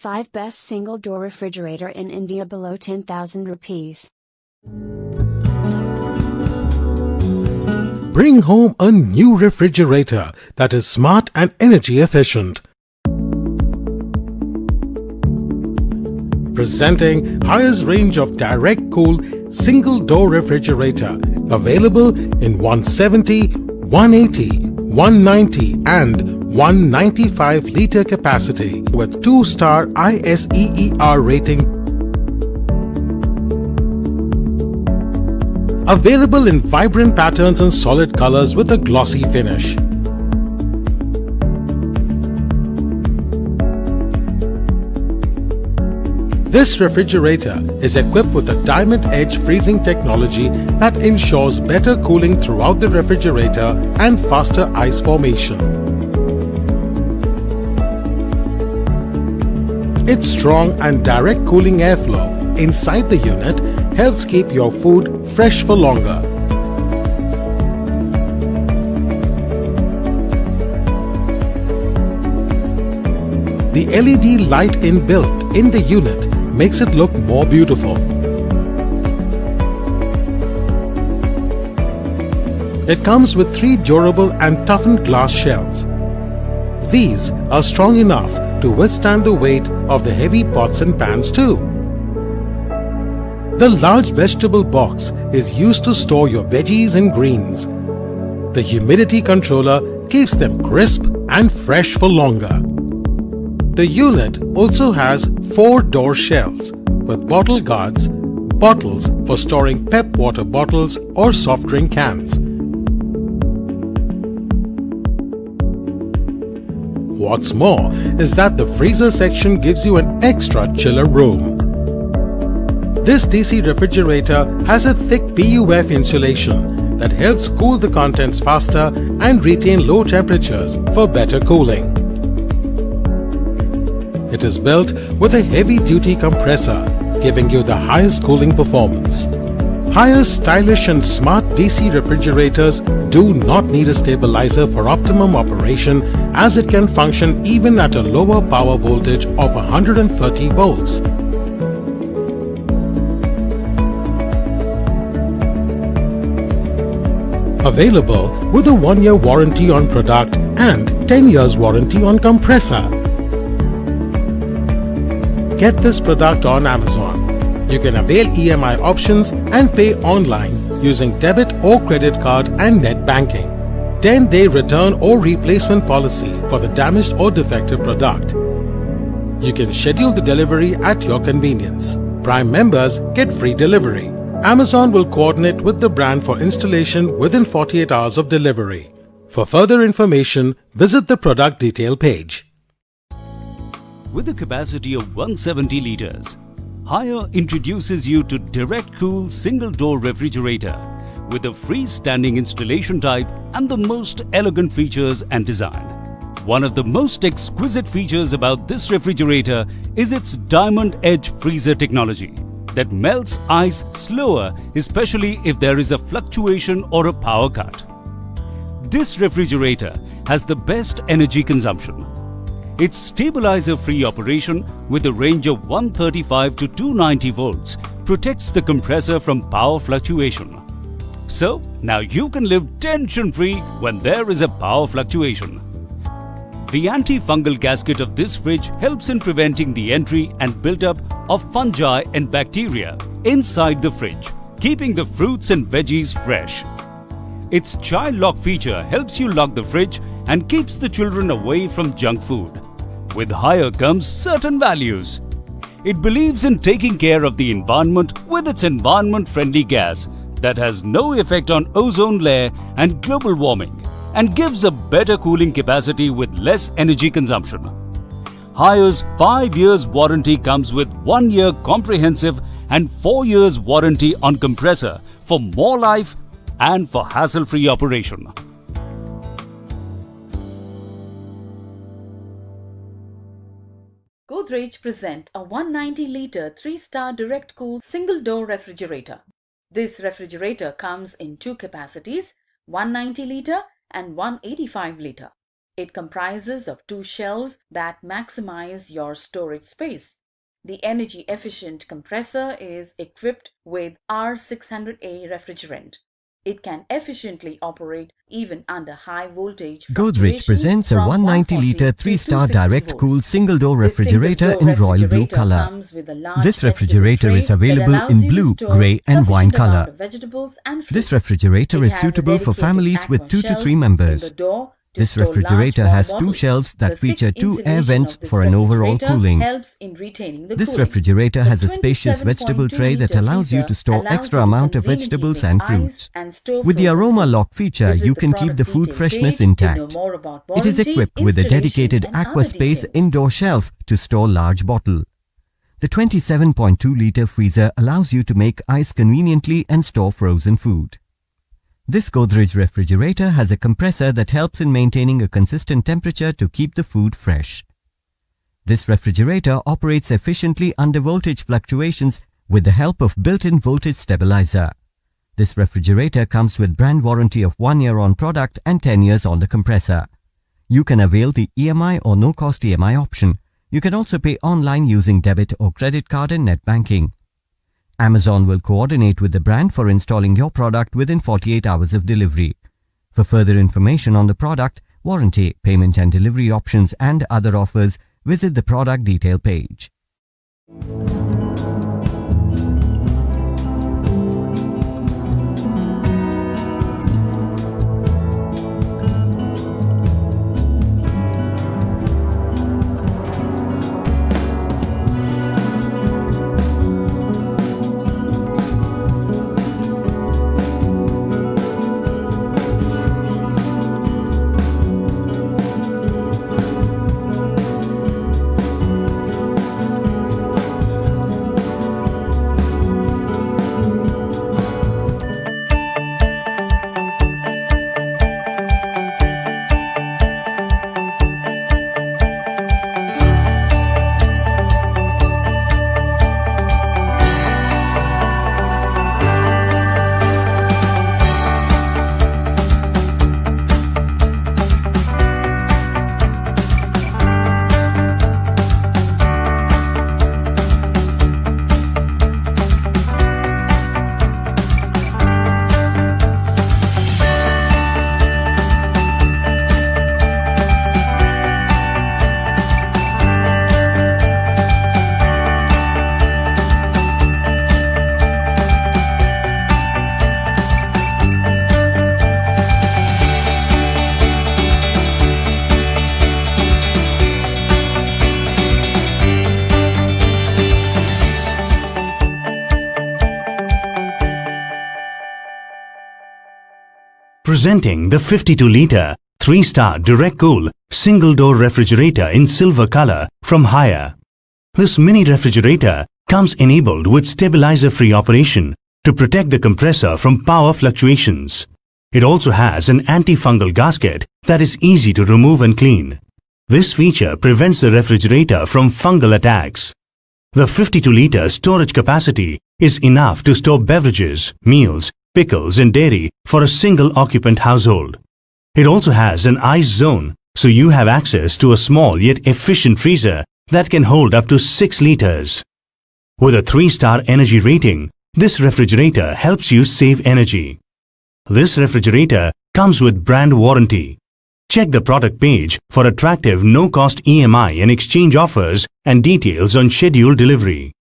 5 Best Single Door Refrigerator in India Below 10,000 Rupees. Bring home a new refrigerator that is smart and energy efficient. Presenting highest range of direct cool single door refrigerator, available in 170, 180, 190 and 195 litre capacity with 2-star ISEER rating. Available in vibrant patterns and solid colors with a glossy finish. This refrigerator is equipped with a diamond edge freezing technology that ensures better cooling throughout the refrigerator and faster ice formation. Its strong and direct cooling airflow inside the unit helps keep your food fresh for longer. The LED light inbuilt in the unit makes it look more beautiful. It comes with 3 durable and toughened glass shelves. These are strong enough to withstand the weight of the heavy pots and pans too. The large vegetable box is used to store your veggies and greens. The humidity controller keeps them crisp and fresh for longer. The unit also has 4 door shelves with bottle guards, bottles for storing PEP water bottles or soft drink cans. What's more is that the freezer section gives you an extra chiller room. This DC refrigerator has a thick PUF insulation that helps cool the contents faster and retain low temperatures for better cooling. It is built with a heavy-duty compressor, giving you the highest cooling performance. Higher stylish and smart DC refrigerators do not need a stabilizer for optimum operation, as it can function even at a lower power voltage of 130 volts. Available with a 1-year warranty on product and 10 years warranty on compressor. Get this product on Amazon. You can avail EMI options and pay online using debit or credit card and net banking. 10-day return or replacement policy for the damaged or defective product. You can schedule the delivery at your convenience. Prime members get free delivery. Amazon will coordinate with the brand for installation within 48 hours of delivery. For further information, visit the product detail page. With a capacity of 170 litres, Haier introduces you to direct cool single door refrigerator with a freestanding installation type and the most elegant features and design. One of the most exquisite features about this refrigerator is its diamond edge freezer technology that melts ice slower, especially if there is a fluctuation or a power cut. This refrigerator has the best energy consumption. Its stabilizer-free operation with a range of 135 to 290 volts protects the compressor from power fluctuation. So, now you can live tension-free when there is a power fluctuation. The antifungal gasket of this fridge helps in preventing the entry and build-up of fungi and bacteria inside the fridge, keeping the fruits and veggies fresh. Its child lock feature helps you lock the fridge and keeps the children away from junk food. With Haier comes certain values. It believes in taking care of the environment with its environment-friendly gas that has no effect on ozone layer and global warming, and gives a better cooling capacity with less energy consumption. Haier's 5 years warranty comes with 1 year comprehensive and 4 years warranty on compressor for more life and for hassle-free operation. Godrej present a 190-litre 3-star direct cool single-door refrigerator. This refrigerator comes in 2 capacities, 190-litre and 185-litre. It comprises of 2 shelves that maximize your storage space. The energy-efficient compressor is equipped with R600A refrigerant. It can efficiently operate even under high voltage Godrej presents a from 190-litre 140 to 3-star 260 direct-cool volts. single-door This refrigerator single-door in royal blue refrigerator colour. comes with a large This vegetable refrigerator tray is that available allows in you to blue, store grey and wine sufficient amount colour. of vegetables and This fruits. refrigerator It is has a suitable for dedicated families with aqua 2 to shelf 3 in members. the door to This store large refrigerator warm has 2 bottles. shelves The that feature thick 2 air insulation vents of this for an overall refrigerator cooling. helps in retaining the This cooling. refrigerator The has a spacious vegetable 27.2 tray that litre allows you to freezer store allows extra you to amount of conveniently vegetables make and ice fruits. and store With the frozen aroma food. lock feature, Visit you the can keep the product food detail freshness page to know intact. more about It is warranty, equipped with a installation, dedicated and other aqua space details. indoor shelf to store large bottle. The 27.2-litre freezer allows you to make ice conveniently and store frozen food. This Godrej refrigerator has a compressor that helps in maintaining a consistent temperature to keep the food fresh. This refrigerator operates efficiently under voltage fluctuations with the help of built-in voltage stabilizer. This refrigerator comes with brand warranty of 1 year on product and 10 years on the compressor. You can avail the EMI or no-cost EMI option. You can also pay online using debit or credit card and net banking. Amazon will coordinate with the brand for installing your product within 48 hours of delivery. For further information on the product, warranty, payment and delivery options and other offers, visit the product detail page. Presenting the 52-litre 3-star direct-cool single-door refrigerator in silver color from Haier. This mini refrigerator comes enabled with stabilizer-free operation to protect the compressor from power fluctuations. It also has an antifungal gasket that is easy to remove and clean. This feature prevents the refrigerator from fungal attacks. The 52-litre storage capacity is enough to store beverages, meals, pickles and dairy for a single occupant household. It also has an ice zone, so you have access to a small yet efficient freezer that can hold up to 6 liters. With a 3-star energy rating, this refrigerator helps you save energy. This refrigerator comes with brand warranty. Check the product page for attractive no-cost EMI and exchange offers and details on scheduled delivery.